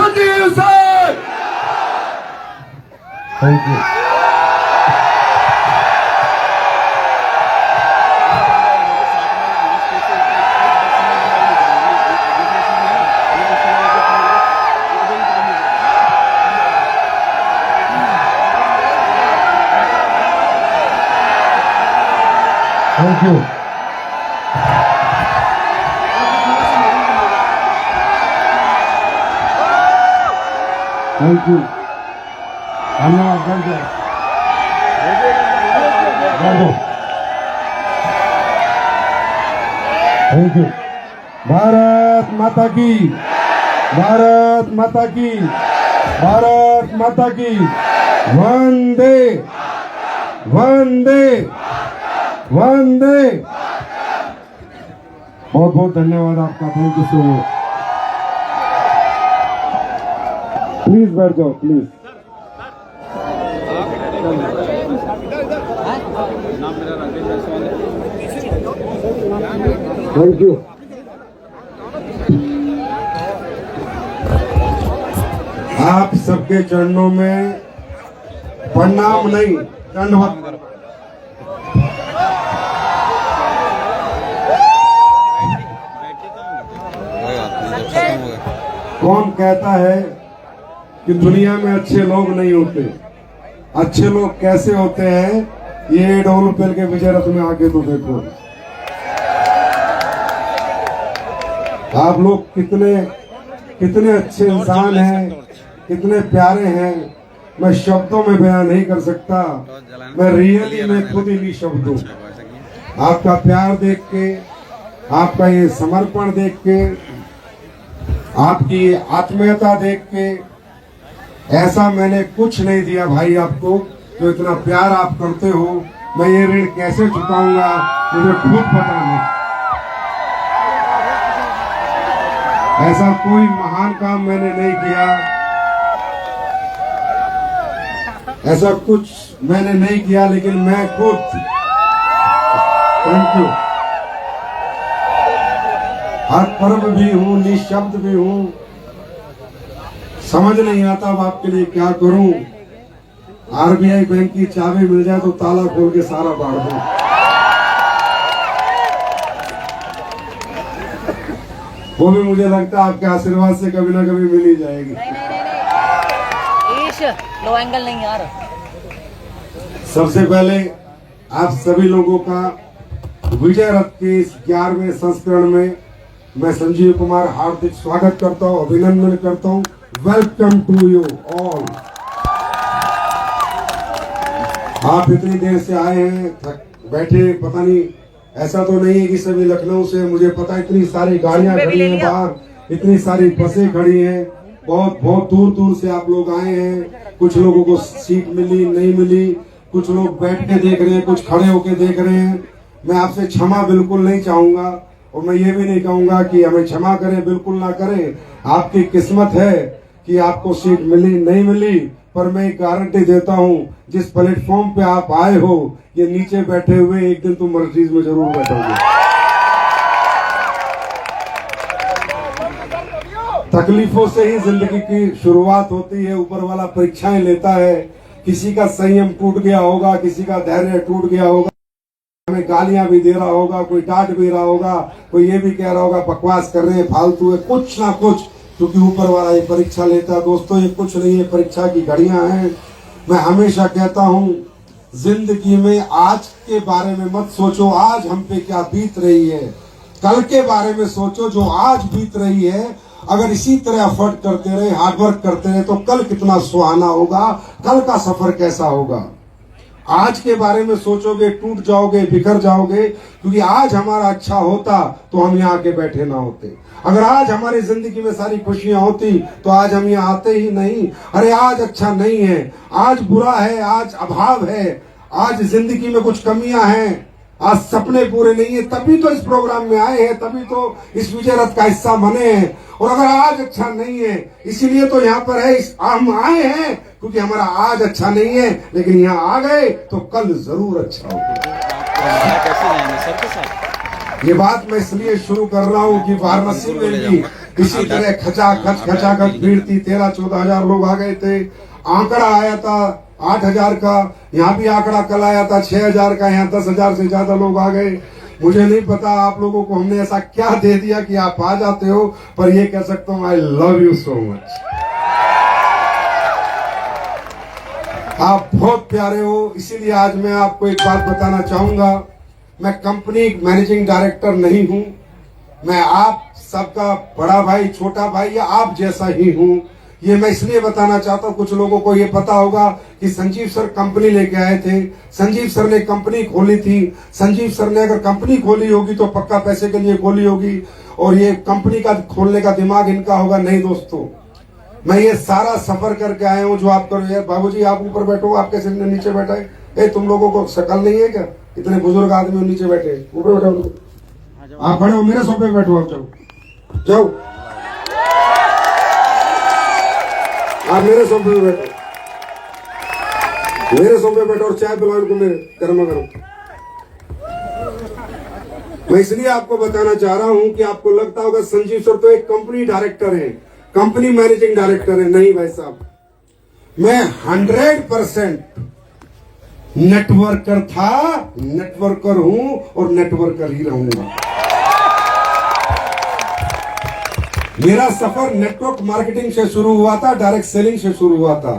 Sanjeev sir. Thank you. Thank you. Thank you. धन्यवाद। Thank you. Bharat Mata की, भारत माता की, भारत माता की। वंदे वंदे वंदे। बहुत बहुत धन्यवाद आपका। Thank you so much. Please बैठ जाओ प्लीज। Thank you. आप सबके चरणों में प्रणाम नहीं, दंडवत। कौन कहता है कि दुनिया में अच्छे लोग नहीं होते? अच्छे लोग कैसे होते हैं ये डोलपेल के विजय रथ में आके तो देखो। आप लोग कितने कितने अच्छे इंसान हैं, कितने प्यारे हैं, मैं शब्दों में बयान नहीं कर सकता। मैं रियली में खुद ही नहीं शब्द हूं। आपका प्यार देख के, आपका ये समर्पण देख के, आपकी आत्मीयता देख के, ऐसा मैंने कुछ नहीं दिया भाई आपको जो इतना प्यार आप करते हो। मैं ये ऋण कैसे चुकाऊंगा मुझे खुद पता नहीं। ऐसा कोई महान काम मैंने नहीं किया, ऐसा कुछ मैंने नहीं किया, लेकिन मैं खुद, थैंक यू, हर पर्व भी हूँ, निशब्द भी हूँ। समझ नहीं आता अब आपके लिए क्या करूं। आरबीआई बैंक की चाबी मिल जाए तो ताला खोल के सारा बाढ़ दूं। वो भी मुझे लगता है आपके आशीर्वाद से कभी ना कभी मिल ही जाएगी। नहीं। लो एंगल नहीं यार। सबसे पहले आप सभी लोगों का विजय रथ के इस 11वें संस्करण में मैं संजीव कुमार हार्दिक स्वागत करता हूँ, अभिनंदन करता हूँ। Welcome to you all. आप इतनी देर से आए हैं, बैठे, पता नहीं, ऐसा तो नहीं है कि सभी लखनऊ से, मुझे पता इतनी सारी गाड़ियां खड़ी हैं बाहर, इतनी सारी बसें खड़ी हैं, बहुत बहुत दूर दूर से आप लोग आए हैं। कुछ लोगों को सीट मिली, नहीं मिली, कुछ लोग बैठ के देख रहे हैं, कुछ खड़े होके देख रहे हैं। मैं आपसे क्षमा बिल्कुल नहीं चाहूंगा और मैं ये भी नहीं कहूंगा कि हमें क्षमा करें, बिल्कुल ना करें। आपकी किस्मत है कि आपको सीट मिली नहीं मिली, पर मैं एक गारंटी देता हूं, जिस प्लेटफॉर्म पे आप आए हो, ये नीचे बैठे हुए एक दिन तुम मर्जीज में जरूर बैठोगे। तकलीफों से ही जिंदगी की शुरुआत होती है। ऊपर वाला परीक्षाएं लेता है। किसी का संयम टूट गया होगा, किसी का धैर्य टूट गया होगा, हमें गालियां भी दे रहा होगा, कोई डांट भी रहा होगा, कोई ये भी कह रहा होगा बकवास कर रहे हैं, फालतू है, कुछ ना कुछ, क्योंकि ऊपर वाला ये परीक्षा लेता है। दोस्तों ये कुछ नहीं है, परीक्षा की घड़ियां हैं। मैं हमेशा कहता हूं, जिंदगी में आज के बारे में मत सोचो आज हम पे क्या बीत रही है, कल के बारे में सोचो जो आज बीत रही है। अगर इसी तरह एफर्ट करते रहे, हार्डवर्क करते रहे, तो कल कितना सुहाना होगा, कल का सफर कैसा होगा। आज के बारे में सोचोगे टूट जाओगे, बिखर जाओगे, क्योंकि आज हमारा अच्छा होता तो हम यहाँ के बैठे ना होते। अगर आज हमारी जिंदगी में सारी खुशियां होती तो आज हम यहाँ आते ही नहीं। अरे आज अच्छा नहीं है, आज बुरा है, आज अभाव है, आज जिंदगी में कुछ कमियां हैं, आज सपने पूरे नहीं है, तभी तो इस प्रोग्राम में आए हैं, तभी तो इस विजय रथ का हिस्सा बने हैं। और अगर आज अच्छा नहीं है, इसीलिए तो यहाँ पर है, हम आए हैं क्योंकि हमारा आज अच्छा नहीं है, लेकिन यहाँ आ गए तो कल जरूर अच्छा होगा। ये बात मैं इसलिए शुरू कर रहा हूँ कि वाराणसी में भी इसी तरह खचाखच भीड़ थी। 13-14 हजार लोग आ गए थे। आंकड़ा आया था 8,000 का, यहाँ भी आंकड़ा कल आया था 6,000 का, यहाँ 10,000 से ज्यादा लोग आ गए। मुझे नहीं पता आप लोगों को हमने ऐसा क्या दे दिया कि आप आ जाते हो, पर ये कह सकता हूं I love you so much. आप बहुत प्यारे हो। इसीलिए आज मैं आपको एक बात बताना चाहूंगा, मैं कंपनी मैनेजिंग डायरेक्टर नहीं हूं, मैं आप सबका बड़ा भाई, छोटा भाई या आप जैसा ही हूं। ये मैं इसलिए बताना चाहता हूं, कुछ लोगों को ये पता होगा कि संजीव सर कंपनी लेके आए थे, संजीव सर ने कंपनी खोली थी। संजीव सर ने अगर कंपनी खोली होगी तो पक्का पैसे के लिए खोली होगी, और ये कंपनी का खोलने का दिमाग इनका होगा। नहीं दोस्तों, मैं ये सारा सफर करके आया हूँ जो आप करो। यार बाबूजी आप ऊपर बैठो, आप कैसे नीचे बैठा है? ए तुम लोगों को शकल नहीं है क्या? इतने बुजुर्ग आदमी नीचे बैठे, ऊपर बैठो। आप खड़े हो, मेरे सोफे पे बैठो, आप जाओ जाओ, आप मेरे सोफे पे बैठो, मेरे सोफे पे बैठो और चाय पिलाओ इनको मेरे गर्मा गर्म। मैं इसलिए आपको बताना चाह रहा हूं कि आपको लगता होगा संजीव सर तो एक कंपनी डायरेक्टर है, कंपनी मैनेजिंग डायरेक्टर है। नहीं भाई साहब, मैं 100% नेटवर्कर था, नेटवर्कर हूं और नेटवर्कर ही रहूंगा। मेरा सफर नेटवर्क मार्केटिंग से शुरू हुआ था, डायरेक्ट सेलिंग से शुरू हुआ था।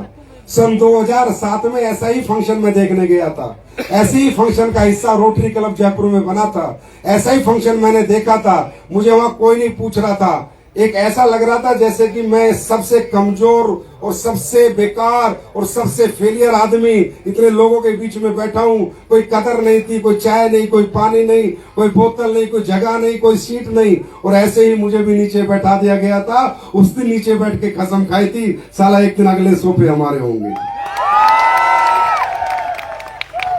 सन 2007 में ऐसा ही फंक्शन में देखने गया था, ऐसे ही फंक्शन का हिस्सा रोटरी क्लब जयपुर में बना था, ऐसा ही फंक्शन मैंने देखा था। मुझे वहां कोई नहीं पूछ रहा था, एक ऐसा लग रहा था जैसे कि मैं सबसे कमजोर और सबसे बेकार और सबसे फेलियर आदमी इतने लोगों के बीच में बैठा हूं। कोई कदर नहीं थी, कोई चाय नहीं, कोई पानी नहीं, कोई बोतल नहीं, कोई जगह नहीं, कोई सीट नहीं, और ऐसे ही मुझे भी नीचे बैठा दिया गया था। उस दिन नीचे बैठ के कसम खाई थी, साला एक दिन अगले सोफे हमारे होंगे।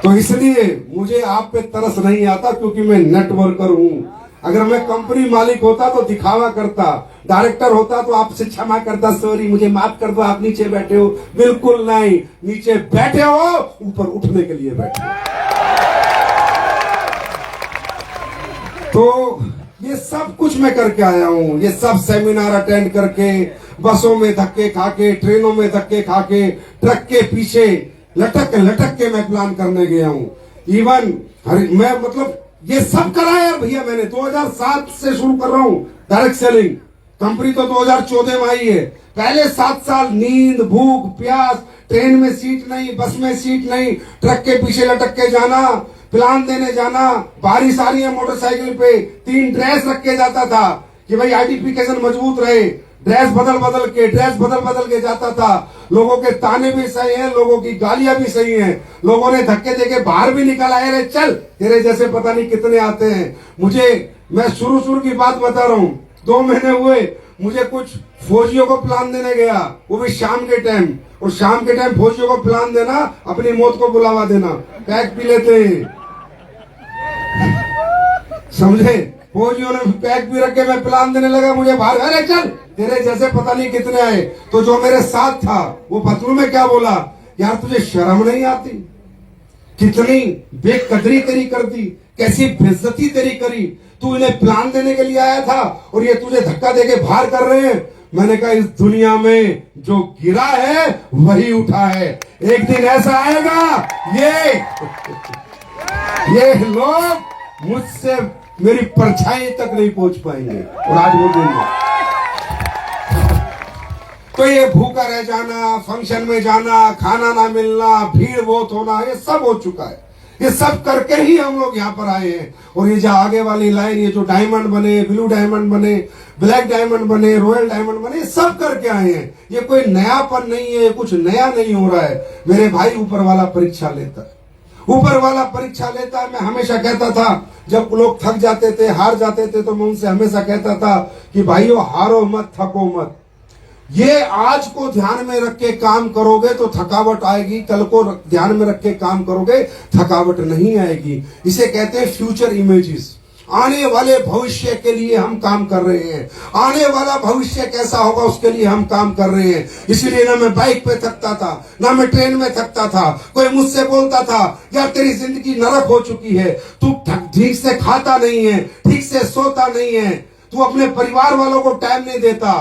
तो इसलिए मुझे आप पे तरस नहीं आता, क्योंकि मैं नेटवर्कर हूं। अगर मैं कंपनी मालिक होता तो दिखावा करता, डायरेक्टर होता तो आपसे क्षमा करता, सॉरी मुझे माफ कर दो, आप नीचे बैठे हो। बिल्कुल नहीं, नीचे बैठे हो, ऊपर उठने के लिए बैठे हो। तो ये सब कुछ मैं करके आया हूं, ये सब सेमिनार अटेंड करके, बसों में धक्के खाके, ट्रेनों में धक्के खाके, ट्रक के पीछे लटक लटक के मैं प्लान करने गया हूं। इवन मैं मतलब ये सब कराया भैया मैंने। 2007 से शुरू कर रहा हूं डायरेक्ट सेलिंग। कंपनी तो 2014 में आई है। पहले 7 साल नींद, भूख, प्यास, ट्रेन में सीट नहीं, बस में सीट नहीं, ट्रक के पीछे लटक के जाना, प्लान देने जाना, बारिश आ रही है मोटरसाइकिल पे, 3 ड्रेस रख के जाता था कि भाई आइडेंटिफिकेशन मजबूत रहे। ड्रेस बदल के जाता था। लोगों के ताने भी सही हैं, लोगों की गालियां भी सही हैं, लोगों ने धक्के देके बाहर भी निकाला है, रे चल तेरे जैसे पता नहीं कितने आते हैं। मैं शुरू की बात बता रहा हूँ, 2 महीने हुए, मुझे कुछ फौजियों को प्लान देने गया, वो भी शाम के टाइम, और शाम के टाइम फौजियों को प्लान देना, अपनी मौत को बुलावा देना, पैक पी लेते हैं, समझे। फौजियों ने पैक भी रख के मैं प्लान देने लगा, मुझे बाहर, अरे चल तेरे जैसे पता नहीं कितने आए। तो जो मेरे साथ था वो पतलू में क्या बोला, यार तुझे शर्म नहीं आती? कितनी बेकदरी तेरी कर दी, कैसी बेइज्जती तेरी करी। तू इन्हें प्लान देने के लिए आया था और ये तुझे धक्का देके बाहर कर रहे हैं। मैंने कहा इस दुनिया में जो गिरा है वही उठा है। एक दिन ऐसा आएगा ये लोग मुझसे मेरी परछाई तक नहीं पहुंच पाएंगे, और आज वो दिन है। तो ये भूखा रह जाना, फंक्शन में जाना, खाना ना मिलना, भीड़ बहुत होना, ये सब हो चुका है। ये सब करके ही हम लोग यहाँ पर आए हैं। और ये जो आगे वाली लाइन, ये जो डायमंड बने, ब्लू डायमंड बने, ब्लैक डायमंड बने, रॉयल डायमंड बने, ये सब करके आए हैं। ये कोई नयापन नहीं है, कुछ नया नहीं हो रहा है। मेरे भाई, ऊपर वाला परीक्षा लेता है, ऊपर वाला परीक्षा लेता है। मैं हमेशा कहता था, जब लोग थक जाते थे, हार जाते थे, तो मैं उनसे हमेशा कहता था कि भाइयों हारो मत, थको मत। ये आज को ध्यान में रख के काम करोगे तो थकावट आएगी, कल को ध्यान में रख के काम करोगे थकावट नहीं आएगी। इसे कहते हैं फ्यूचर इमेजेस। आने वाले भविष्य के लिए हम काम कर रहे हैं, आने वाला भविष्य कैसा होगा उसके लिए हम काम कर रहे हैं। इसीलिए ना मैं बाइक पे थकता था, ना मैं ट्रेन में थकता था। कोई मुझसे बोलता था, यार तेरी जिंदगी नरक हो चुकी है, तू ठीक से खाता नहीं है, ठीक से सोता नहीं है, तू अपने परिवार वालों को टाइम नहीं देता,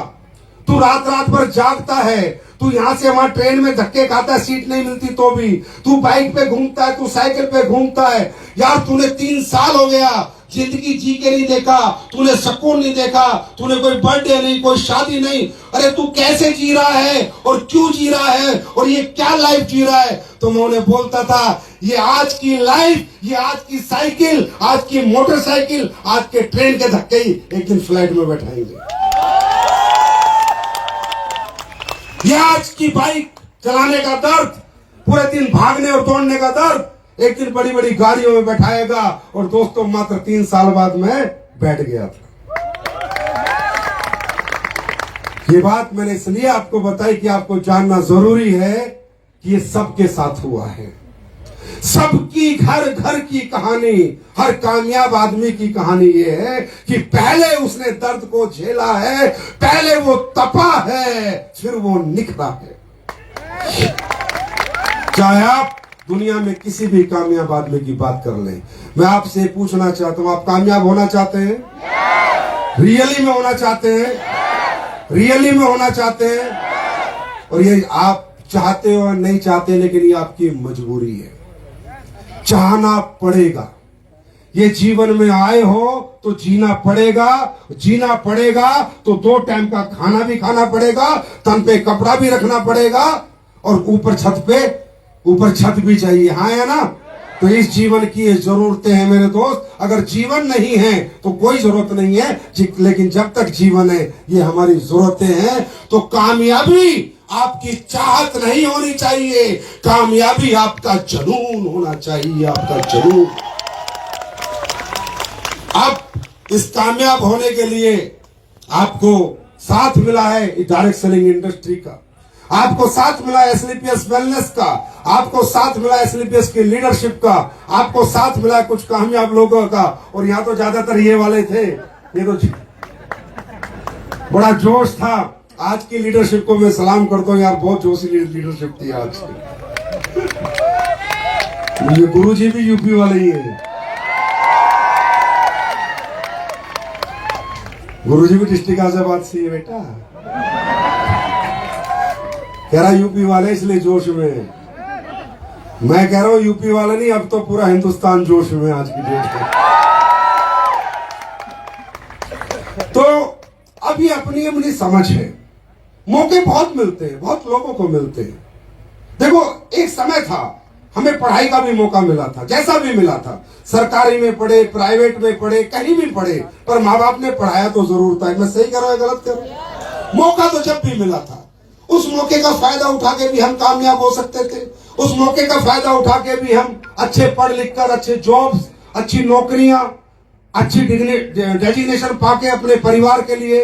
तू रात रात भर जागता है, तू यहां से वहां ट्रेन में धक्के खाता है, सीट नहीं मिलती तो भी, तू बाइक पे घूमता है, तू साइकिल पे घूमता है। यार तूने 3 साल हो गया जिंदगी जी के नहीं देखा, तूने सुकून नहीं देखा, तूने कोई बर्थडे नहीं, कोई शादी नहीं। अरे तू कैसे जी रहा है और क्यों जी रहा है और ये क्या लाइफ जी रहा है? तो मैं उन्हें बोलता था, ये आज की लाइफ, ये आज की साइकिल, आज की मोटरसाइकिल, आज के ट्रेन के धक्के ही एक दिन फ्लाइट में बैठाएंगे। ये आज की बाइक चलाने का दर्द, पूरे दिन भागने और दौड़ने का दर्द एक दिन बड़ी बड़ी गाड़ियों में बैठाएगा। और दोस्तों मात्र 3 साल बाद मैं बैठ गया था। ये बात मैंने इसलिए आपको बताई कि आपको जानना जरूरी है कि ये सबके साथ हुआ है। सबकी घर घर की कहानी, हर कामयाब आदमी की कहानी ये है कि पहले उसने दर्द को झेला है, पहले वो तपा है, फिर वो निखरा है। चाहे आप दुनिया में किसी भी कामयाब आदमी की बात कर लें, मैं आपसे पूछना चाहता हूं, आप कामयाब होना चाहते हैं? रियली में होना चाहते हैं? रियली में होना चाहते हैं? और ये आप चाहते हो और नहीं चाहते, लेकिन ये आपकी मजबूरी है, चाहना पड़ेगा। ये जीवन में आए हो तो जीना पड़ेगा, जीना पड़ेगा तो 2 टाइम का खाना भी खाना पड़ेगा, तन पे कपड़ा भी रखना पड़ेगा और ऊपर छत भी चाहिए। हाँ है ना? तो इस जीवन की ये जरूरतें हैं मेरे दोस्त। अगर जीवन नहीं है तो कोई जरूरत नहीं है, लेकिन जब तक जीवन है ये हमारी जरूरतें हैं। तो कामयाबी आपकी चाहत नहीं होनी चाहिए, कामयाबी आपका जुनून होना चाहिए, आपका जुनून। अब इस कामयाब होने के लिए आपको साथ मिला है डायरेक्ट सेलिंग इंडस्ट्री का, आपको साथ मिला एसलीपीएस वेलनेस का, आपको साथ मिला एसलीपीएस की लीडरशिप का, आपको साथ मिला कुछ कामयाब लोगों का। और यहाँ तो ज्यादातर ये वाले थे, ये तो बड़ा जोश था। आज की लीडरशिप को मैं सलाम करता हूँ यार, बहुत जोशी लीडरशिप थी आज की। ये गुरुजी भी यूपी वाले ही हैं, गुरुजी भी डिस्ट्रिक्ट गाजियाबाद से है बेटा। कह रहा यूपी वाले इसलिए जोश में है। मैं कह रहा हूं यूपी वाले नहीं, अब तो पूरा हिंदुस्तान जोश में आज की डेट में। तो अभी अपनी अपनी समझ है, मौके बहुत मिलते हैं, बहुत लोगों को मिलते हैं। देखो एक समय था हमें पढ़ाई का भी मौका मिला था, जैसा भी मिला था, सरकारी में पढ़े, प्राइवेट में पढ़े, कहीं भी पढ़े, पर माँ बाप ने पढ़ाया तो जरूर था। मैं सही कर रहा हूं गलत कर रहा हूं? मौका तो जब भी मिला था, उस मौके का फायदा उठा के भी हम कामयाब हो सकते थे। उस मौके का फायदा उठा के भी हम अच्छे पढ़ लिख कर अच्छे जॉब्स, अच्छी नौकरियां, अच्छी डेजिग्नेशन पाके अपने परिवार के लिए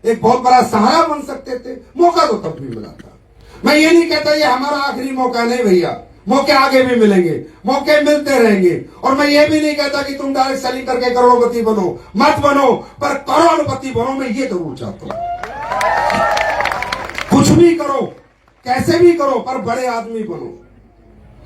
एक बहुत बड़ा सहारा बन सकते थे। मौका तो तब भी मिला था। मैं ये नहीं कहता ये हमारा आखिरी मौका, नहीं भैया, मौके आगे भी मिलेंगे, मौके मिलते रहेंगे। और मैं ये भी नहीं कहता कि तुम डायरेक्ट सेलिंग करके करोड़पति बनो, मत बनो, पर करोड़पति बनो, मैं ये जरूर चाहता हूं। कुछ भी करो, कैसे भी करो, पर बड़े आदमी बनो।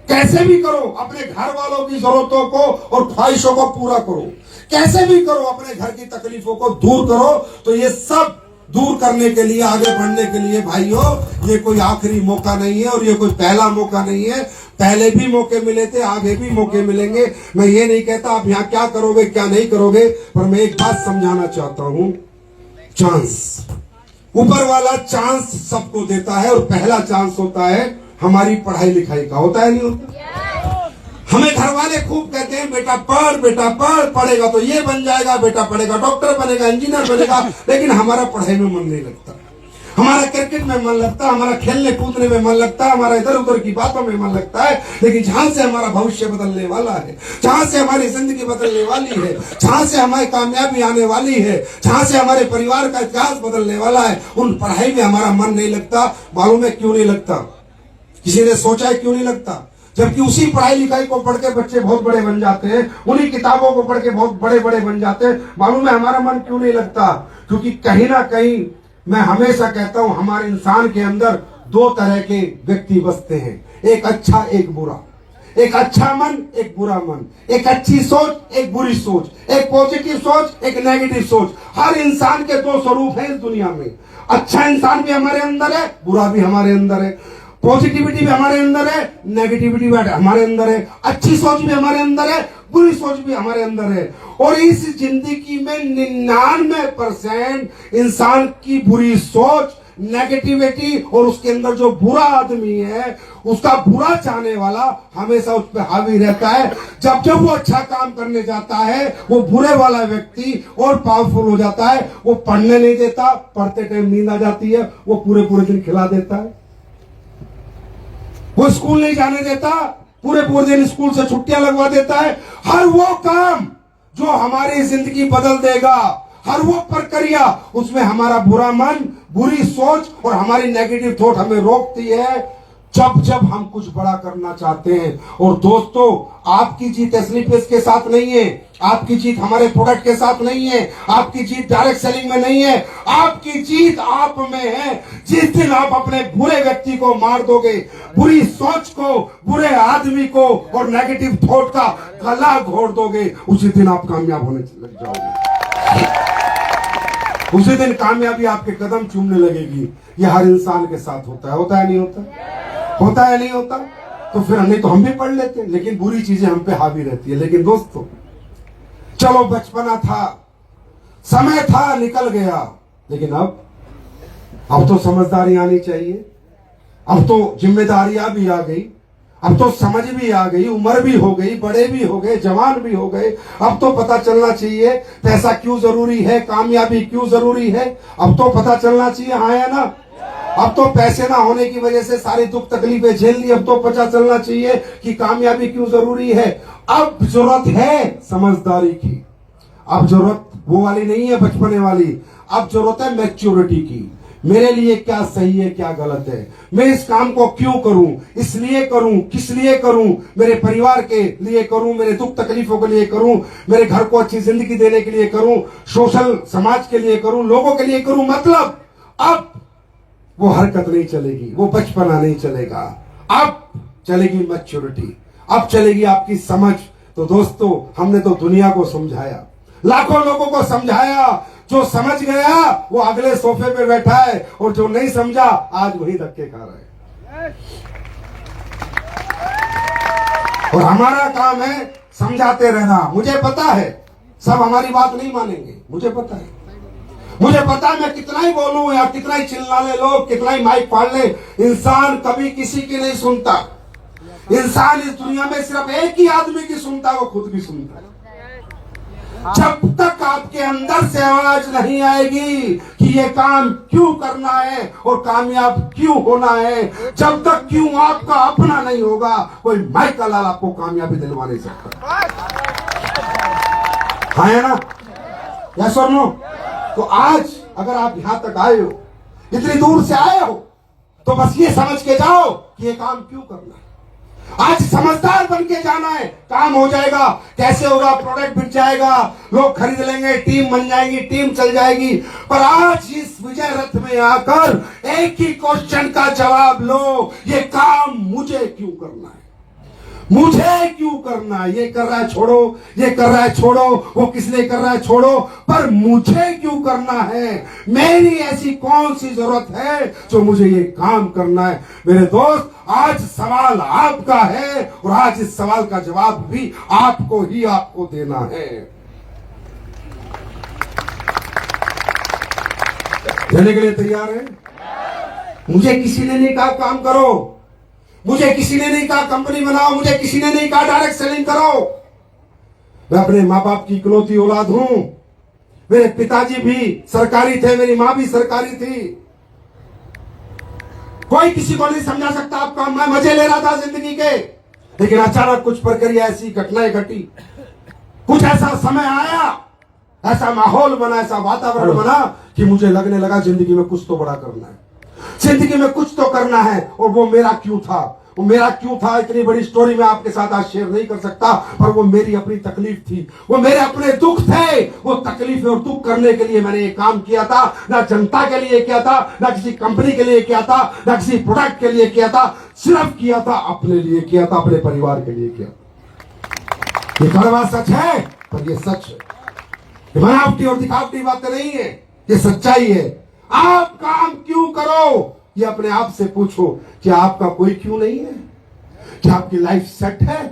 कैसे भी करो, अपने घर वालों की जरूरतों को और ख्वाहिशों को पूरा करो। कैसे भी करो, अपने घर की तकलीफों को दूर करो। तो ये सब दूर करने के लिए, आगे बढ़ने के लिए भाइयों, ये कोई आखिरी मौका नहीं है और ये कोई पहला मौका नहीं है। पहले भी मौके मिले थे, आगे भी मौके मिलेंगे। मैं ये नहीं कहता आप यहाँ क्या करोगे क्या नहीं करोगे, पर मैं एक बात समझाना चाहता हूं, चांस, ऊपर वाला चांस सबको देता है और पहला चांस होता है हमारी पढ़ाई लिखाई का। होता है नहीं होता? हमें घर वाले खूब कहते हैं बेटा पढ़, बेटा पढ़, पढ़ेगा तो ये बन जाएगा, बेटा पढ़ेगा डॉक्टर बनेगा, इंजीनियर बनेगा। लेकिन हमारा पढ़ाई में मन नहीं लगता, हमारा क्रिकेट में मन लगता, हमारा खेलने कूदने में मन लगता, हमारा इधर उधर की बातों में मन लगता है। लेकिन जहां से हमारा भविष्य बदलने वाला है, जहां से हमारी जिंदगी बदलने वाली है, जहां से हमारी कामयाबी आने वाली है, जहां से हमारे परिवार का इतिहास बदलने वाला है, उन पढ़ाई में हमारा मन नहीं लगता। मालूम है क्यों नहीं लगता? किसी ने सोचा है क्यों नहीं लगता? जबकि उसी पढ़ाई लिखाई को पढ़ के बच्चे बहुत बड़े बन जाते हैं, उन्हीं किताबों को पढ़ के बहुत बड़े बड़े बन जाते हैं। मालूम है हमारा मन क्यों नहीं लगता? क्योंकि कहीं ना कहीं, मैं हमेशा कहता हूं, हमारे इंसान के अंदर 2 तरह के व्यक्ति बसते हैं, एक अच्छा एक बुरा। एक अच्छा मन, एक बुरा मन, एक अच्छी सोच, एक बुरी सोच, एक पॉजिटिव सोच, एक नेगेटिव सोच। हर इंसान के दो स्वरूप हैं इस दुनिया में। अच्छा इंसान भी हमारे अंदर है, बुरा भी हमारे अंदर है। पॉजिटिविटी भी हमारे अंदर है, नेगेटिविटी भी हमारे अंदर है। अच्छी सोच भी हमारे अंदर है, बुरी सोच भी हमारे अंदर है। और इस जिंदगी में 99% इंसान की बुरी सोच, नेगेटिविटी, और उसके अंदर जो बुरा आदमी है, उसका बुरा चाहने वाला हमेशा उस पर हावी रहता है। जब जब वो अच्छा काम करने जाता है, वो बुरे वाला व्यक्ति और पावरफुल हो जाता है। वो पढ़ने नहीं देता, पढ़ते टाइम नींद आ जाती है, वो पूरे पूरे दिन खिला देता है। वो स्कूल नहीं जाने देता, पूरे पूरे दिन स्कूल से छुट्टियां लगवा देता है। हर वो काम जो हमारी जिंदगी बदल देगा, हर वो प्रक्रिया, उसमें हमारा बुरा मन, बुरी सोच और हमारी नेगेटिव थॉट हमें रोकती है जब जब हम कुछ बड़ा करना चाहते हैं। और दोस्तों, आपकी जीत स्लीपर्स के साथ नहीं है, आपकी जीत हमारे प्रोडक्ट के साथ नहीं है, आपकी जीत डायरेक्ट सेलिंग में नहीं है, आपकी जीत आप में है। जिस दिन आप अपने बुरे व्यक्ति को मार दोगे, बुरी सोच को, बुरे आदमी को और नेगेटिव थॉट का गला घोट दोगे, उसी दिन आप कामयाब होने लग जाओगे। उसी दिन कामयाबी आपके कदम चूमने लगेगी। यह हर इंसान के साथ होता है। होता है नहीं होता? होता है नहीं होता? तो फिर नहीं तो हम भी पढ़ लेते हैं, लेकिन बुरी चीजें हम पे हावी रहती है। लेकिन दोस्तों, चलो बचपना था, समय था, निकल गया, लेकिन अब तो समझदारी आनी चाहिए। अब तो जिम्मेदारियां भी आ गई, अब तो समझ भी आ गई, उम्र भी हो गई, बड़े भी हो गए, जवान भी हो गए। अब तो पता चलना चाहिए पैसा क्यों जरूरी है, कामयाबी क्यों जरूरी है। अब तो पता चलना चाहिए, हाँ या ना? अब तो पैसे ना होने की वजह से सारी दुख तकलीफें झेल ली। अब तो पता चलना चाहिए कि कामयाबी क्यों जरूरी है। अब जरूरत है समझदारी की। अब जरूरत वो वाली नहीं है बचपने वाली, अब जरूरत है मैच्योरिटी की। मेरे लिए क्या सही है, क्या गलत है, मैं इस काम को क्यों करूं, इसलिए करूं, किस लिए करूं, मेरे परिवार के लिए करूं, मेरे दुख तकलीफों के लिए करूं, मेरे घर को अच्छी जिंदगी देने के लिए करूं, सोशल समाज के लिए करूं, लोगों के लिए करूं। मतलब अब वो हरकत नहीं चलेगी, वो बचपना नहीं चलेगा, अब चलेगी मैच्योरिटी, अब चलेगी आपकी समझ। तो दोस्तों, हमने तो दुनिया को समझाया, लाखों लोगों को समझाया। जो समझ गया वो अगले सोफे पे बैठा है, और जो नहीं समझा आज वही धक्के खा रहा है। और हमारा काम है समझाते रहना। मुझे पता है सब हमारी बात नहीं मानेंगे, मुझे पता है। मुझे पता है मैं कितना ही बोलूं या कितना ही चिल्ला ले लोग, कितना ही माइक फाड़ ले, इंसान कभी किसी की नहीं सुनता। इंसान इस दुनिया में सिर्फ एक ही आदमी की सुनता है, वो खुद की सुनता है। जब तक आपके अंदर से आवाज नहीं आएगी कि ये काम क्यों करना है और कामयाब क्यों होना है, जब तक क्यों आपका अपना नहीं होगा, कोई माइक का लाल आपको कामयाबी दिलवा नहीं सकता। हाँ है ना? यस और नो? तो आज अगर आप यहां तक आए हो, इतनी दूर से आए हो, तो बस ये समझ के जाओ कि ये काम क्यों करना है। आज समझदार बन के जाना है, काम हो जाएगा। कैसे होगा? प्रोडक्ट बिक जाएगा, लोग खरीद लेंगे, टीम बन जाएगी, टीम चल जाएगी। पर आज इस विजय रथ में आकर एक ही क्वेश्चन का जवाब लो, ये काम मुझे क्यों करना है, मुझे क्यों करना है। ये कर रहा है छोड़ो, ये कर रहा है छोड़ो, वो किस लिए कर रहा है छोड़ो, पर मुझे क्यों करना है, मेरी ऐसी कौन सी जरूरत है जो मुझे ये काम करना है। मेरे दोस्त, आज सवाल आपका है और आज इस सवाल का जवाब भी आपको देना है। देने के लिए तैयार है? मुझे किसी ने नहीं कहा काम करो, मुझे किसी ने नहीं कहा कंपनी बनाओ, मुझे किसी ने नहीं कहा डायरेक्ट सेलिंग करो। मैं अपने माँ बाप की इकलौती औलाद हूं। मेरे पिताजी भी सरकारी थे, मेरी माँ भी सरकारी थी। कोई किसी को नहीं समझा सकता आपका। मैं मजे ले रहा था जिंदगी के, लेकिन अचानक कुछ प्रक्रिया, ऐसी घटनाएं घटी, कुछ ऐसा समय आया, ऐसा माहौल बना, ऐसा वातावरण बना कि मुझे लगने लगा जिंदगी में कुछ तो बड़ा करना है, जिंदगी में कुछ तो करना है। और वो मेरा क्यों था, वो मेरा क्यों था, इतनी बड़ी स्टोरी मैं आपके साथ आज शेयर नहीं कर सकता, पर वो मेरी अपनी तकलीफ थी, वो मेरे अपने दुख थे। वो तकलीफ और दुख करने के लिए मैंने ये काम किया था। ना जनता के लिए किया था, ना किसी कंपनी के लिए किया था, ना किसी प्रोडक्ट के लिए किया था, सिर्फ किया था अपने लिए किया था, अपने परिवार के लिए किया। ये कड़वा सच है, पर ये सच है। बनावटी और दिखावटी बातें नहीं है, ये सच्चाई है। आप काम क्यों करो, ये अपने आप से पूछो। क्या आपका कोई क्यों नहीं है? क्या आपकी लाइफ सेट है?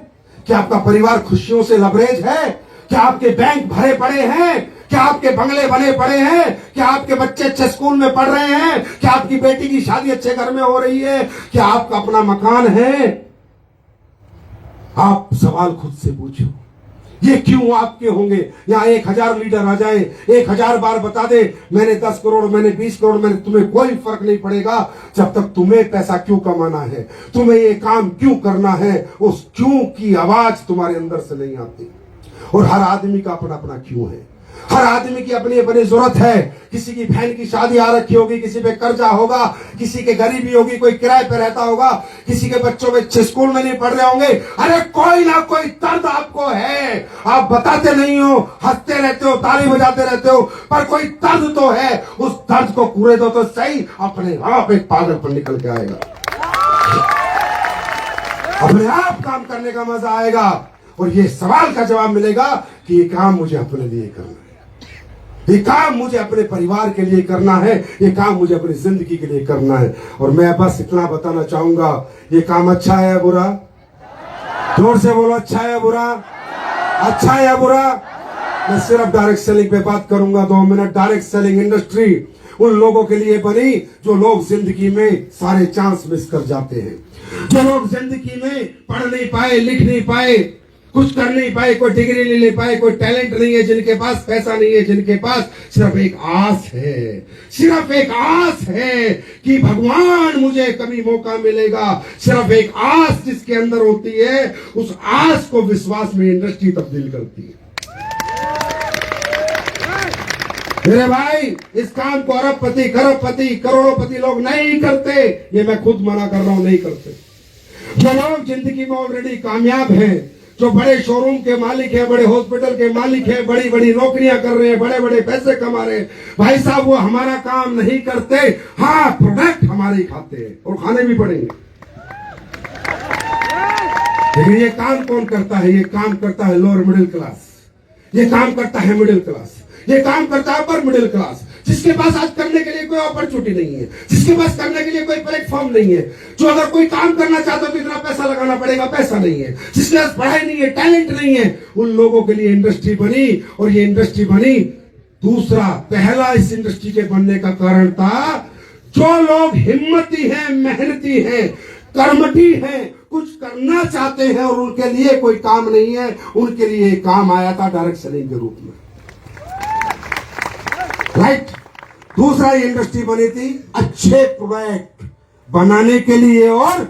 क्या आपका परिवार खुशियों से लबरेज है? क्या आपके बैंक भरे पड़े हैं? क्या आपके बंगले बने पड़े हैं? क्या आपके बच्चे अच्छे स्कूल में पढ़ रहे हैं? क्या आपकी बेटी की शादी अच्छे घर में हो रही है? क्या आपका अपना मकान है? आप सवाल खुद से पूछो, ये क्यों आपके होंगे? यहां 1000 लीडर आ जाए, 1000 बार बता दे मैंने 10 करोड़, मैंने 20 करोड़, मैंने, तुम्हें कोई फर्क नहीं पड़ेगा जब तक तुम्हें पैसा क्यों कमाना है, तुम्हें ये काम क्यों करना है, उस क्यों की आवाज तुम्हारे अंदर से नहीं आती। और हर आदमी का अपना अपना क्यों है, हर आदमी की अपनी अपनी जरूरत है। किसी की बहन की शादी आ रखी होगी, किसी पे कर्जा होगा, किसी के गरीबी होगी, कोई किराए पे रहता होगा, किसी के बच्चों में अच्छे स्कूल में नहीं पढ़ रहे होंगे। अरे कोई ना कोई दर्द आपको है, आप बताते नहीं हो, हंसते रहते हो, ताली बजाते रहते हो, पर कोई दर्द तो है। उस दर्द को पूरे दो तो सही, अपने आप एक पागलपन निकल के आएगा, अपने आप काम करने का मजा आएगा। और ये सवाल का जवाब मिलेगा कि ये काम मुझे अपने लिए करना है, ये काम मुझे अपने परिवार के लिए करना है, ये काम मुझे अपनी जिंदगी के लिए करना है। और मैं बस इतना बताना चाहूंगा, ये काम अच्छा है या बुरा? जोर से बोलो, अच्छा है या बुरा? अच्छा है या बुरा? मैं सिर्फ डायरेक्ट सेलिंग पे बात करूंगा 2 मिनट। डायरेक्ट सेलिंग इंडस्ट्री उन लोगों के लिए बनी जो लोग जिंदगी में सारे चांस मिस कर जाते हैं, जो लोग जिंदगी में पढ़ नहीं पाए, लिख नहीं पाए, कुछ कर नहीं पाए, कोई डिग्री नहीं ले पाए, कोई टैलेंट नहीं है, जिनके पास पैसा नहीं है, जिनके पास सिर्फ एक आस है, सिर्फ एक आस है कि भगवान मुझे कभी मौका मिलेगा। सिर्फ एक आस जिसके अंदर होती है, उस आस को विश्वास में इंडस्ट्री तब्दील करती है। मेरे भाई, इस काम को अरबपति, खरबपति, करोड़ोंपति लोग नहीं करते, ये मैं खुद मना कर रहा हूं, नहीं करते। जो लोग जिंदगी में ऑलरेडी कामयाब हैं, जो बड़े शोरूम के मालिक है, बड़े हॉस्पिटल के मालिक है, बड़ी बड़ी नौकरियां कर रहे हैं, बड़े बड़े पैसे कमा रहे हैं, भाई साहब वो हमारा काम नहीं करते। हाँ, प्रोडक्ट हमारे ही खाते हैं और खाने भी पड़ेंगे, लेकिन ये काम कौन करता है? ये काम करता है लोअर मिडिल क्लास, ये काम करता है मिडिल क्लास, ये काम करता है अपर मिडिल क्लास, जिसके पास आज करने के लिए कोई अपॉर्चुनिटी नहीं है, जिसके पास करने के लिए कोई प्लेटफॉर्म नहीं है, जो अगर कोई काम करना चाहता तो इतना पैसा लगाना पड़ेगा, पैसा नहीं है, जिसके पास पढ़ाई नहीं है, टैलेंट नहीं है, उन लोगों के लिए इंडस्ट्री बनी। और ये इंडस्ट्री बनी, दूसरा पहला इस इंडस्ट्री के बनने का कारण था, जो लोग हिम्मती हैं, मेहनती हैं, कर्मठी हैं, कुछ करना चाहते हैं और उनके लिए कोई काम नहीं है, उनके लिए काम आया था डायरेक्ट सेलिंग के रूप में, राइट। दूसरा ये इंडस्ट्री बनी थी अच्छे प्रोडक्ट बनाने के लिए और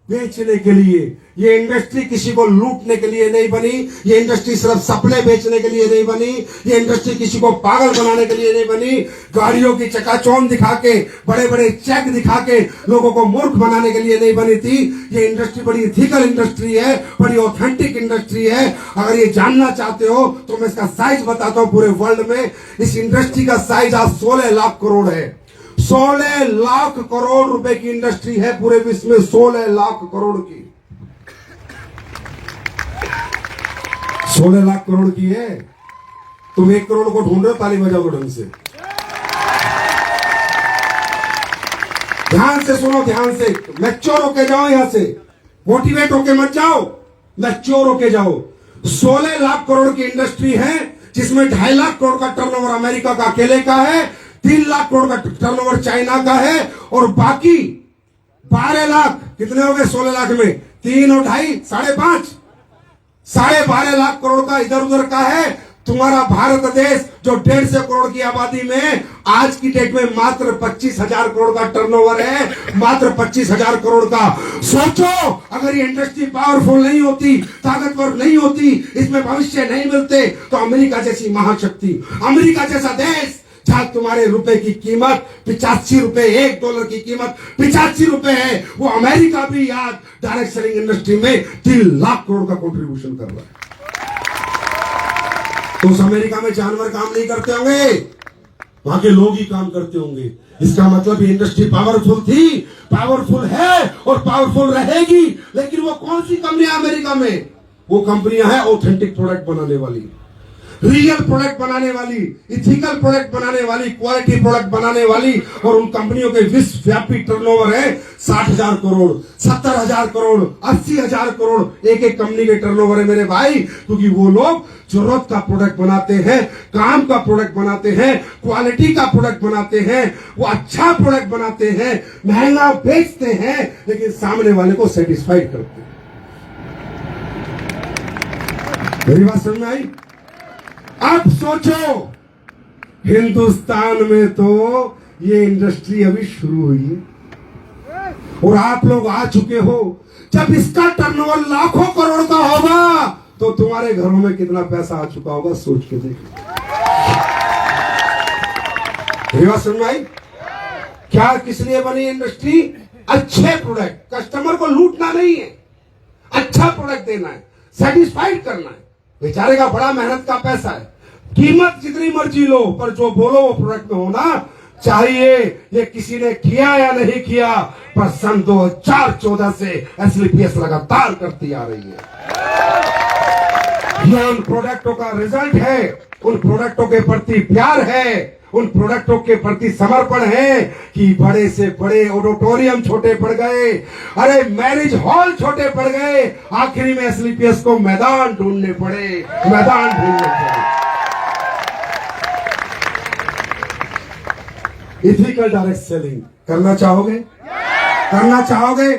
बेचने के लिए। ये इंडस्ट्री किसी को लूटने के लिए नहीं बनी, ये इंडस्ट्री सिर्फ सपने बेचने के लिए नहीं बनी, ये इंडस्ट्री किसी को पागल बनाने के लिए नहीं बनी, गाड़ियों की चकाचौंध दिखा के, बड़े बड़े चेक दिखा के लोगों को मूर्ख बनाने के लिए नहीं बनी थी। ये इंडस्ट्री बड़ी इथिकल इंडस्ट्री है, बड़ी ऑथेंटिक इंडस्ट्री है। अगर ये जानना चाहते हो तो मैं इसका साइज बताता हूं। पूरे वर्ल्ड में इस इंडस्ट्री का साइज आज 16 लाख करोड़ है। 16 लाख करोड़ रुपए की इंडस्ट्री है पूरे विश्व में, 16 लाख करोड़ की, 16 लाख करोड़ की है। तुम 1 करोड़ को ढूंढ रहे हो, ताली बजाओ ढंग से, ध्यान से सुनो, ध्यान से, मैच्योर होके जाओ, यहां से मोटिवेट होके मत जाओ, मैच्योर होके जाओ। 16 लाख करोड़ की इंडस्ट्री है, जिसमें 2.5 लाख करोड़ का टर्नओवर अमेरिका का अकेले का है, 3 लाख करोड़ का टर्नओवर चाइना का है, और बाकी 12 लाख, कितने हो गए 16 लाख में? 3 और 2.5, 5.5, 12.5 लाख करोड़ का इधर उधर का है। तुम्हारा भारत देश जो 150 करोड़ की आबादी में आज की डेट में मात्र 25,000 करोड़ का टर्नओवर है, मात्र 25,000 करोड़ का। सोचो, अगर ये इंडस्ट्री पावरफुल नहीं होती, ताकतवर नहीं होती, इसमें भविष्य नहीं मिलते, तो अमेरिका जैसी महाशक्ति, अमेरिका जैसा देश, जहां तुम्हारे रुपए की कीमत 85 रुपए, $1 की कीमत 85 रुपए है, वो अमेरिका भी आज डायरेक्ट सेलिंग इंडस्ट्री में 3 लाख करोड़ का कंट्रीब्यूशन कर रहा है। तो उस अमेरिका में जानवर काम नहीं करते होंगे, वहां के लोग ही काम करते होंगे। इसका मतलब ये इंडस्ट्री पावरफुल थी, पावरफुल है और पावरफुल रहेगी। लेकिन वो कौन सी कंपनियां अमेरिका में? वो कंपनियां हैं ऑथेंटिक प्रोडक्ट बनाने वाली, रियल प्रोडक्ट बनाने वाली, इथिकल प्रोडक्ट बनाने वाली, क्वालिटी प्रोडक्ट बनाने वाली। और उन कंपनियों के विश्वव्यापी टर्नओवर है 60,000 करोड़, 70,000 करोड़, 80,000 करोड़। एक एक कंपनी के टर्नओवर है मेरे भाई, क्योंकि वो लोग जरूरत का प्रोडक्ट बनाते हैं, काम का प्रोडक्ट बनाते हैं, क्वालिटी का प्रोडक्ट बनाते हैं, वो अच्छा प्रोडक्ट बनाते हैं, महंगा बेचते हैं, लेकिन सामने वाले को सेटिस्फाइड करते हैं। मेरी बात समझ में आई? अब सोचो, हिंदुस्तान में तो ये इंडस्ट्री अभी शुरू हुई है और आप लोग आ चुके हो। जब इसका टर्नओवर लाखों करोड़ का होगा तो तुम्हारे घरों में कितना पैसा आ चुका होगा, सोच के देखो। समझ में आई? क्या किस लिए बनी इंडस्ट्री? अच्छे प्रोडक्ट, कस्टमर को लूटना नहीं है, अच्छा प्रोडक्ट देना है, सेटिस्फाइड करना है। बेचारे का बड़ा मेहनत का पैसा है, कीमत जितनी मर्जी लो, पर जो बोलो वो प्रोडक्ट में होना चाहिए। ये किसी ने किया या नहीं किया, पर सन 2014 से एसलीपीएस लगातार करती आ रही है। ये उन प्रोडक्टों का रिजल्ट है, उन प्रोडक्टों के प्रति प्यार है, उन प्रोडक्टों के प्रति समर्पण है कि बड़े से बड़े ऑडिटोरियम छोटे पड़ गए, अरे मैरिज हॉल छोटे पड़ गए, आखिरी में एसलीपीएस को मैदान ढूंढने पड़े, मैदान ढूंढने पड़े। इथिकल डायरेक्ट सेलिंग करना चाहोगे? करना चाहोगे?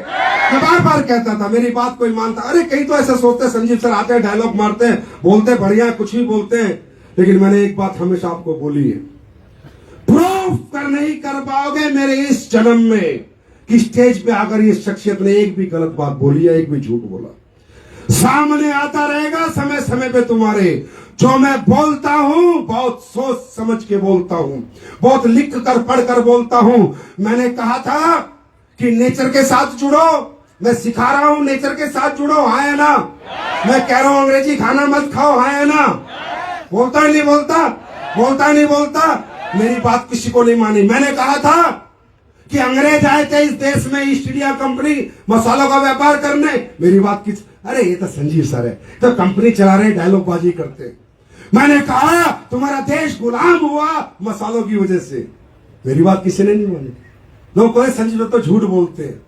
मैं बार बार कहता था, मेरी बात कोई मानता? अरे कहीं तो ऐसा सोचते संजीव सर आते हैं, डायलॉग मारते हैं, बोलते बढ़िया, कुछ भी बोलते हैं, लेकिन मैंने एक बात हमेशा आपको बोली है, प्रूफ कर नहीं कर पाओगे मेरे इस जन्म में कि स्टेज पे आकर ये शख्सियत ने एक भी गलत बात बोली है, एक भी झूठ बोला। सामने आता रहेगा समय समय पे तुम्हारे। जो मैं बोलता हूं बहुत सोच समझ के बोलता हूं, बहुत लिख कर पढ़ कर बोलता हूं। मैंने कहा था कि नेचर के साथ जुड़ो, मैं सिखा रहा हूं नेचर के साथ जुड़ो, हाँ है ना? मैं कह रहा हूं अंग्रेजी खाना मत खाओ, हाँ है ना? बोलता ही नहीं बोलता, बोलता ही नहीं बोलता। मेरी बात किसी को नहीं मानी। मैंने कहा था कि अंग्रेज आए थे इस देश में ईस्ट इंडिया कंपनी मसालों का व्यापार करने, मेरी बात किस, अरे ये तो संजीव सर है, तो कंपनी चला रहे, डायलॉग बाजी करते। मैंने कहा तुम्हारा देश गुलाम हुआ मसालों की वजह से, मेरी बात किसी ने नहीं मानी। लोग कहे संजीव तो झूठ बोलते हैं।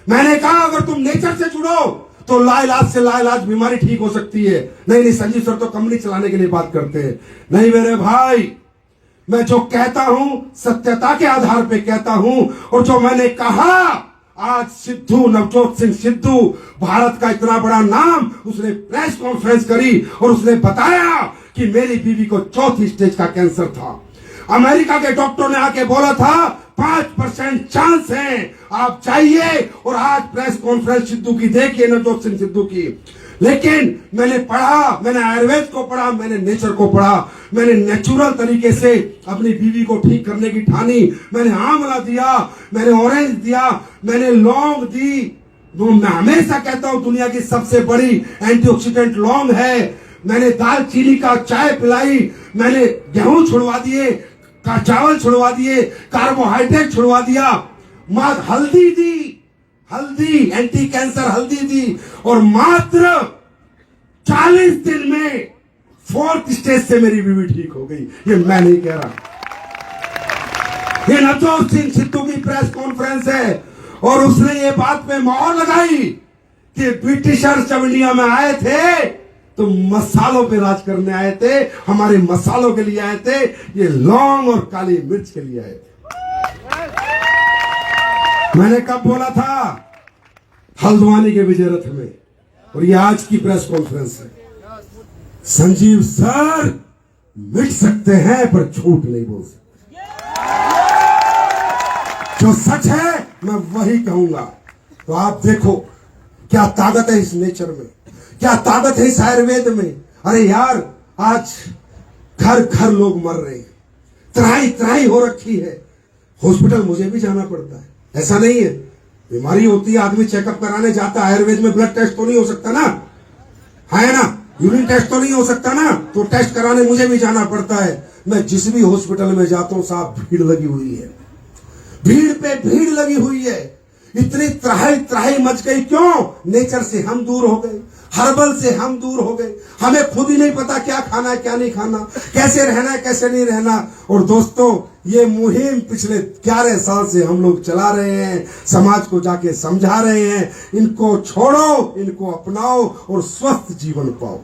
मैंने कहा अगर तुम नेचर से जुड़ो तो लाइलाज से लाइलाज बीमारी ठीक हो सकती है। नहीं संजीव सर तो कंपनी चलाने के लिए बात करते हैं। नहीं मेरे भाई, मैं जो कहता हूं सत्यता के आधार पे कहता हूं, और जो मैंने कहा, आज सिद्धू, नवजोत सिंह सिद्धू, भारत का इतना बड़ा नाम, उसने प्रेस कॉन्फ्रेंस करी और उसने बताया कि मेरी बीवी को 4थी स्टेज का कैंसर था। अमेरिका के डॉक्टर ने आके बोला था 5% चांस है, आप चाहिए। और आज प्रेस कॉन्फ्रेंस सिद्धू की देखिए, नवजोत सिंह सिद्धू की। लेकिन मैंने पढ़ा, मैंने आयुर्वेद को पढ़ा, मैंने नेचर को पढ़ा, मैंने नेचुरल तरीके से अपनी बीवी को ठीक करने की ठानी। मैंने आंवला दिया, मैंने ऑरेंज दिया, मैंने लौंग दी। मैं हमेशा कहता हूं दुनिया की सबसे बड़ी एंटीऑक्सीडेंट लौंग है। मैंने दालचीनी का चाय पिलाई, मैंने गेहूं छुड़वा दिए, चावल छुड़वा दिए, कार्बोहाइड्रेट छुड़वा दिया, मां हल्दी दी, हल्दी एंटी कैंसर हल्दी दी, और मात्र 40 दिन में 4th स्टेज से मेरी बीवी ठीक हो गई। ये मैं नहीं कह रहा, ये नवजोत सिंह सिद्धू की प्रेस कॉन्फ्रेंस है। और उसने ये बात पे मोहर लगाई कि ब्रिटिशर्स जब इंडिया में आए थे तो मसालों पे राज करने आए थे, हमारे मसालों के लिए आए थे, ये लौंग और काली मिर्च के लिए आए थे। मैंने कब बोला था? हल्द्वानी के विजय रथ में, और ये आज की प्रेस कॉन्फ्रेंस है। संजीव सर मिट सकते हैं पर झूठ नहीं बोल सकते। जो सच है मैं वही कहूंगा। तो आप देखो क्या ताकत है इस नेचर में, क्या ताकत है इस आयुर्वेद में। अरे यार आज घर घर लोग मर रहे हैं, त्राही त्राही हो रखी है, हॉस्पिटल मुझे भी जाना पड़ता है, ऐसा नहीं है। बीमारी होती है, आदमी चेकअप कराने जाता है, आयुर्वेद में ब्लड टेस्ट तो नहीं हो सकता ना, है ना, यूरिन टेस्ट तो नहीं हो सकता ना, तो टेस्ट कराने मुझे भी जाना पड़ता है। मैं जिस भी हॉस्पिटल में जाता हूं साहब, भीड़ लगी हुई है, भीड़ पे भीड़ लगी हुई है। इतनी त्राही त्राही मच गई, क्यों? नेचर से हम दूर हो गए, हर्बल से हम दूर हो गए, हमें खुद ही नहीं पता क्या खाना है क्या नहीं खाना, कैसे रहना है कैसे नहीं रहना। और दोस्तों, ये मुहिम पिछले 11 साल से हम लोग चला रहे हैं, समाज को जाके समझा रहे हैं, इनको छोड़ो, इनको अपनाओ और स्वस्थ जीवन पाओ।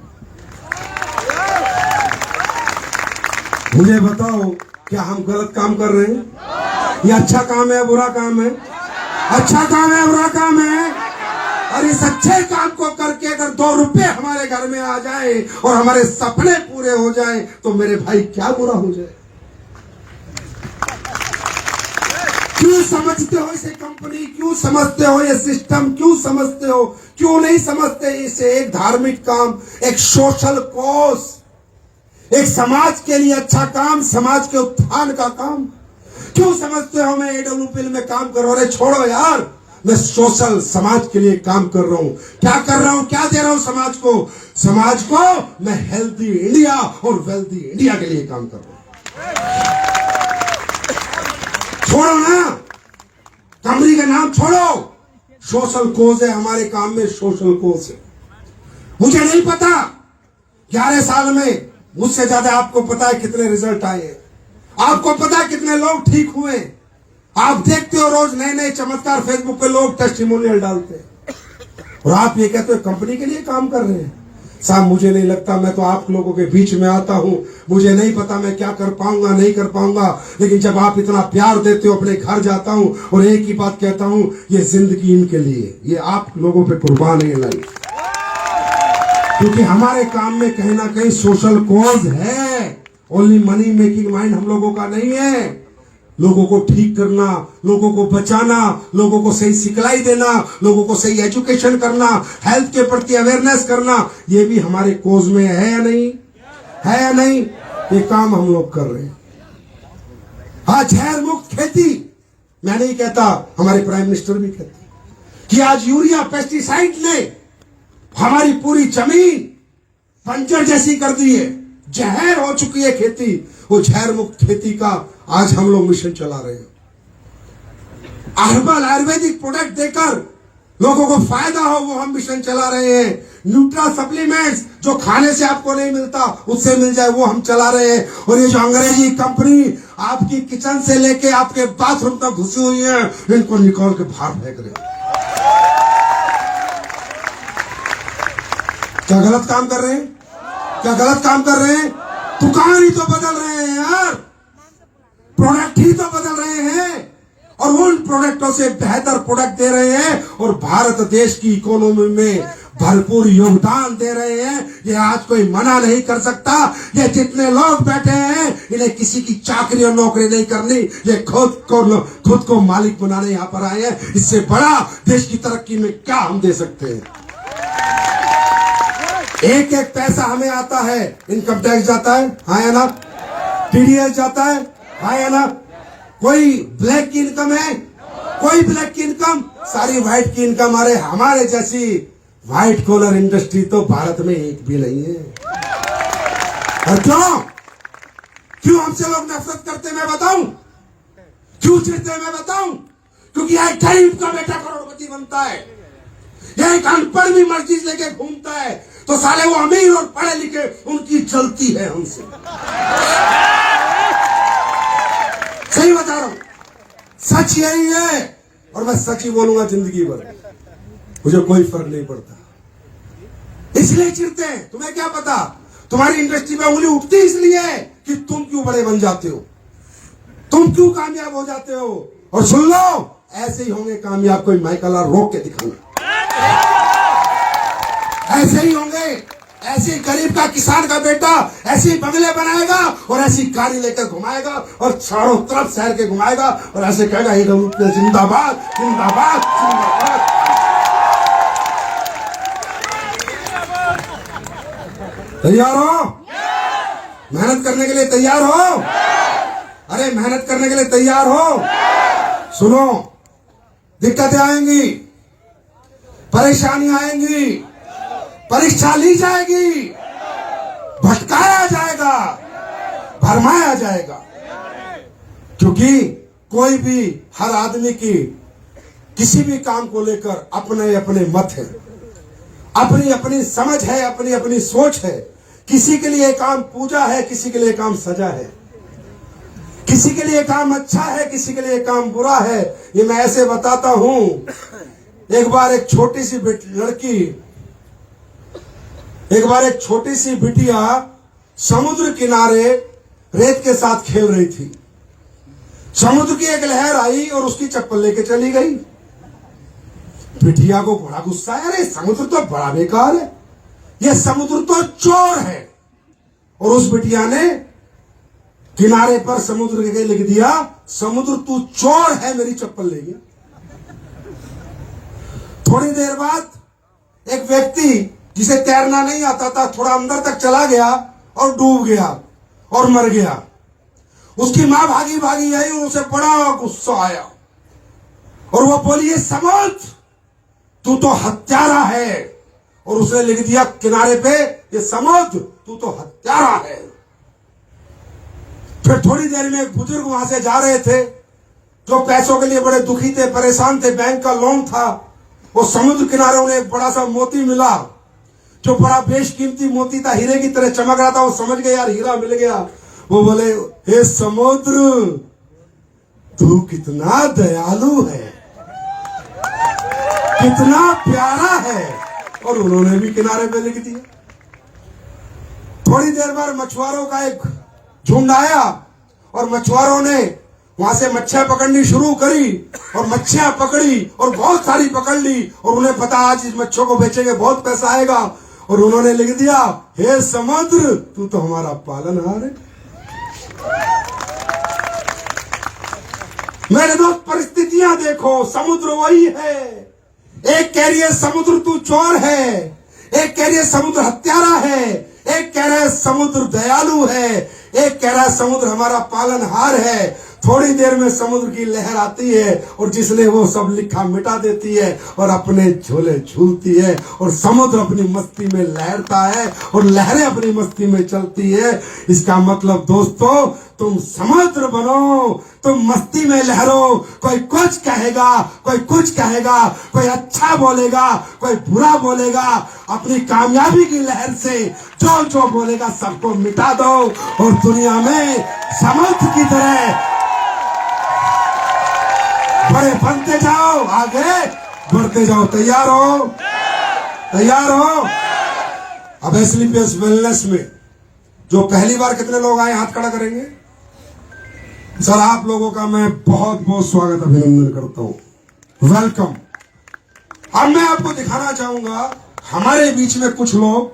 मुझे बताओ, क्या हम गलत काम कर रहे हैं? ये अच्छा काम है बुरा काम है? अच्छा काम है बुरा काम है? और इस अच्छे काम को करके अगर 2 रुपए हमारे घर में आ जाए और हमारे सपने पूरे हो जाए, तो मेरे भाई क्या बुरा हो जाए? क्यों समझते हो इसे कंपनी, क्यों समझते हो ये सिस्टम, क्यों समझते हो, क्यों नहीं समझते इसे एक धार्मिक काम, एक सोशल कॉज, एक समाज के लिए अच्छा काम, समाज के उत्थान का काम? क्यों समझते हो मैं AWPL में काम कर रहा हूं? अरे छोड़ो यार, मैं सोशल समाज के लिए काम कर रहा हूं। क्या कर रहा हूं, क्या दे रहा हूं समाज को? समाज को मैं हेल्दी इंडिया और वेल्दी इंडिया के लिए काम कर रहा हूं। छोड़ो ना, कंपनी का नाम छोड़ो, सोशल कोज है हमारे काम में, सोशल कोज है। मुझे नहीं पता 11 साल में, मुझसे ज्यादा आपको पता है कितने रिजल्ट आए हैं, आपको पता है कितने लोग ठीक हुए। आप देखते हो रोज नए नए चमत्कार, फेसबुक पे लोग टेस्टिमोनियल डालते हैं, और आप ये कहते हो कंपनी के लिए काम कर रहे हैं। साहब मुझे नहीं लगता, मैं तो आप लोगों के बीच में आता हूं, मुझे नहीं पता मैं क्या कर पाऊंगा नहीं कर पाऊंगा, लेकिन जब आप इतना प्यार देते हो, अपने घर जाता हूं और एक ही बात कहता हूं, ये जिंदगी इनके लिए, ये आप लोगों पे कुर्बान है लाइफ। क्योंकि हमारे काम में कहीं ना कहीं सोशल कॉज है, ओनली मनी मेकिंग माइंड हम लोगों का नहीं है। लोगों को ठीक करना, लोगों को बचाना, लोगों को सही सिखलाई देना, लोगों को सही एजुकेशन करना, हेल्थ के प्रति अवेयरनेस करना, ये भी हमारे कोज में है या नहीं? है या नहीं? ये काम हम लोग कर रहे हैं। हाँ, जहर मुक्त खेती, मैं नहीं कहता, हमारे प्राइम मिनिस्टर भी कहते कि आज यूरिया पेस्टिसाइड ने हमारी पूरी जमीन बंजर जैसी कर दी है, जहर हो चुकी है खेती। वो जहर मुक्त खेती का आज हम लोग मिशन चला रहे हैं। हर्बल आयुर्वेदिक प्रोडक्ट देकर लोगों को फायदा हो, वो हम मिशन चला रहे हैं। न्यूट्रा सप्लीमेंट्स जो खाने से आपको नहीं मिलता, उससे मिल जाए, वो हम चला रहे हैं। और ये जो अंग्रेजी कंपनी आपकी किचन से लेके आपके बाथरूम तक घुसी हुई है, इनको निकाल के बाहर फेंक रहे हैं। क्या गलत काम कर रहे हैं? क्या गलत काम कर रहे हैं? दुकान ही तो बदल रहे हैं यार, प्रोडक्ट ही तो बदल रहे हैं, और उन प्रोडक्टों से बेहतर प्रोडक्ट दे रहे हैं, और भारत देश की इकोनॉमी में भरपूर योगदान दे रहे हैं। ये आज कोई मना नहीं कर सकता। ये जितने लोग बैठे हैं, इन्हें किसी की चाकरी और नौकरी नहीं करनी, ये खुद को मालिक बनाने यहाँ पर आए हैं। इससे बड़ा देश की तरक्की में क्या हम दे सकते हैं? एक एक पैसा हमें आता है, इनकम टैक्स जाता है, हाँ या ना, TDS जाता है, हाँ या ना। कोई ब्लैक की इनकम है? कोई ब्लैक की इनकम, सारी व्हाइट की इनकम। अरे हमारे जैसी व्हाइट कॉलर इंडस्ट्री तो भारत में एक भी नहीं है। और क्यों हमसे लोग नफरत करते, मैं बताऊं? क्यों चिढ़ते, मैं बताऊं? क्योंकि यह गरीब का बेटा करोड़पति बनता है, यह एक अनपढ़ भी मर्जी लेके घूमता है, तो साले वो अमीर और पढ़े लिखे, उनकी चलती है हमसे। सही बता रहा हूं, सच यही है, और मैं सच ही बोलूंगा जिंदगी भर, मुझे कोई फर्क नहीं पड़ता। इसलिए चिढ़ते हैं, तुम्हें क्या पता, तुम्हारी इंडस्ट्री में उंगली उठती इसलिए है कि तुम क्यों बड़े बन जाते हो, तुम क्यों कामयाब हो जाते हो। और सुन लो, ऐसे ही होंगे कामयाब, कोई माइकल रोक के दिखाना, ऐसे ही होंगे। ऐसे ही गरीब का, किसान का बेटा ऐसे ही बंगले बनाएगा और ऐसी गाड़ी लेकर घुमाएगा और चारों तरफ शहर के घुमाएगा और ऐसे कहेगा AWPL जिंदाबाद जिंदाबाद जिंदाबाद। तैयार हो? मेहनत करने के लिए तैयार हो? अरे मेहनत करने के लिए तैयार हो? सुनो, दिक्कतें आएंगी, परेशानी आएंगी, परीक्षा ली जाएगी, भटकाया जाएगा, भरमाया जाएगा। क्योंकि कोई भी, हर आदमी की किसी भी काम को लेकर अपने अपने मत है, अपनी अपनी समझ है, अपनी अपनी सोच है। किसी के लिए काम पूजा है, किसी के लिए काम सजा है, किसी के लिए काम अच्छा है, किसी के लिए काम बुरा है। ये मैं ऐसे बताता हूं। एक बार एक छोटी सी लड़की, एक बार एक छोटी सी बिटिया समुद्र किनारे रेत के साथ खेल रही थी। समुद्र की एक लहर आई और उसकी चप्पल लेके चली गई। बिटिया को बड़ा गुस्सा है, अरे समुद्र तो बड़ा बेकार है, यह समुद्र तो चोर है। और उस बिटिया ने किनारे पर समुद्र के लिख दिया, समुद्र तू चोर है, मेरी चप्पल ले गया। थोड़ी देर बाद एक व्यक्ति जिसे तैरना नहीं आता था, थोड़ा अंदर तक चला गया और डूब गया और मर गया। उसकी मां भागी भागी आई और उसे बड़ा गुस्सा आया और वो बोली, ये समुद्र तू तो हत्यारा है। और उसने लिख दिया किनारे पे, ये समुद्र तू तो हत्यारा है। फिर थोड़ी देर में एक बुजुर्ग वहां से जा रहे थे, जो पैसों के लिए बड़े दुखी थे, परेशान थे, बैंक का लोन था। वो समुद्र किनारे उन्हें एक बड़ा सा मोती मिला, जो बड़ा बेशकीमती मोती था, हीरे की तरह चमक रहा था। वो समझ गए यार हीरा मिल गया। वो बोले, हे समुद्र तू कितना दयालु है, कितना प्यारा है। और उन्होंने भी किनारे पे लिख दिया। थोड़ी देर बाद मछुआरों का एक झुंड आया और मछुआरों ने वहां से मच्छियां पकड़नी शुरू करी और मच्छियां पकड़ी और बहुत सारी पकड़ ली। और उन्हें पता आज इस मच्छियों को बेचेंगे, बहुत पैसा आएगा। और उन्होंने लिख दिया, हे समुद्र तू तो हमारा पालनहार है। मेरे दोस्त, परिस्थितियां देखो, समुद्र वही है। एक कह रही है समुद्र तू चोर है, एक कह रही है समुद्र हत्यारा है, एक कह रहा है समुद्र दयालु है, एक कह रहा है समुद्र हमारा पालनहार है। थोड़ी देर में समुद्र की लहर आती है और जिसने वो सब लिखा मिटा देती है और अपने झोले झूलती है। और समुद्र अपनी मस्ती में लहरता है और लहरें अपनी मस्ती में चलती है। इसका मतलब दोस्तों, तुम समुद्र बनो, तुम मस्ती में लहरो। कोई कुछ कहेगा, कोई कुछ कहेगा, कोई अच्छा बोलेगा, कोई बुरा बोलेगा। अपनी कामयाबी की लहर से जो जो बोलेगा सबको मिटा दो और दुनिया में समुद्र की तरह बड़े बनते जाओ, आगे बढ़ते जाओ। तैयार हो? तैयार हो? अब एसलीपीएस वेलनेस में जो पहली बार कितने लोग आए, हाथ खड़ा करेंगे। सर, आप लोगों का मैं बहुत बहुत स्वागत अभिनंदन करता हूं। वेलकम। अब मैं आपको दिखाना चाहूंगा हमारे बीच में कुछ लोग,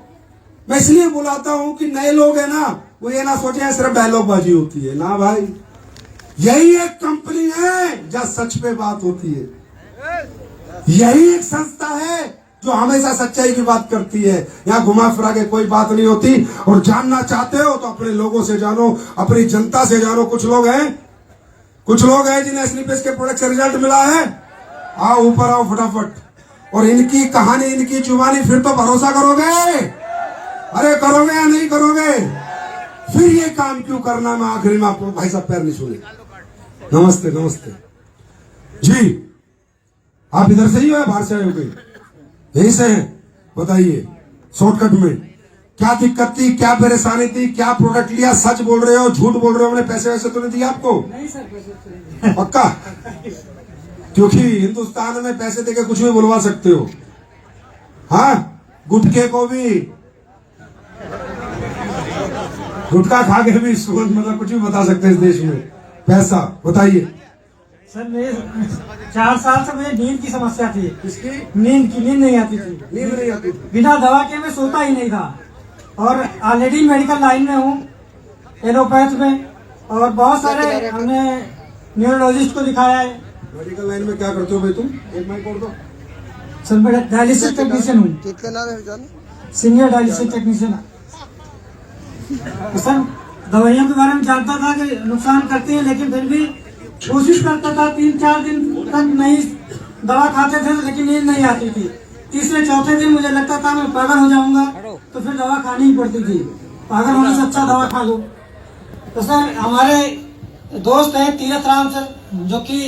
मैं इसलिए बुलाता हूं कि नए लोग हैं ना, वो ये ना सोचे सिर्फ डायलॉगबाजी होती है। ना भाई, यही एक कंपनी है जहां सच पे बात होती है। यही एक संस्था है जो हमेशा सच्चाई की बात करती है। यहाँ घुमा फिरा के कोई बात नहीं होती। और जानना चाहते हो तो अपने लोगों से जानो, अपनी जनता से जानो। कुछ लोग हैं जिन्हें एसलीपीएस के प्रोडक्ट से रिजल्ट मिला है। आओ ऊपर आओ फटाफट। और इनकी कहानी, इनकी जुबानी, फिर तो भरोसा करोगे। अरे करोगे या नहीं करोगे? फिर ये काम क्यों करना? मैं आखिरी में आपको, भाई साहब पैर नहीं छूने। नमस्ते नमस्ते जी। आप इधर से ही हो या बाहर से आए हो? गई यहीं से हैं? बताइए शॉर्टकट में क्या दिक्कत थी, क्या परेशानी थी, क्या प्रोडक्ट लिया? सच बोल रहे हो, झूठ बोल रहे हो? हमने पैसे वैसे तो नहीं दिए आपको? नहीं सर, पैसे पक्का? क्योंकि हिंदुस्तान में पैसे देके कुछ भी बुलवा सकते हो। हाँ, गुटखे को भी, गुटखा खा के भी मतलब कुछ भी बता सकते हैं इस देश में। पैसा बताइए सर। मेरे 4 साल से मुझे नींद की समस्या थी। इसकी नींद नहीं आती थी। नींद नहीं आती थी। बिना दवा के मैं सोता ही नहीं था। और ऑलरेडी मेडिकल लाइन में हूँ, एलोपैथ में, और बहुत सारे हमने न्यूरोलॉजिस्ट को दिखाया है। मेडिकल लाइन में क्या करते हो भाई तुम? एक माइक और दो सर। मैं डायलिसिस टेक्नीशियन हूँ, सीनियर डायलिसिस टेक्नीशियन। सर, दवाइयों के बारे में जानता था कि नुकसान करती है, लेकिन फिर भी कोशिश करता था। 3-4 दिन तक नहीं दवा खाते थे लेकिन नींद नहीं आती थी। तीसरे चौथे दिन मुझे लगता था मैं पागल हो जाऊंगा, तो फिर दवा खानी ही पड़ती थी। पागल होने से अच्छा दवा खा लो। तो सर हमारे दोस्त हैं तीरथ राम सर, जो कि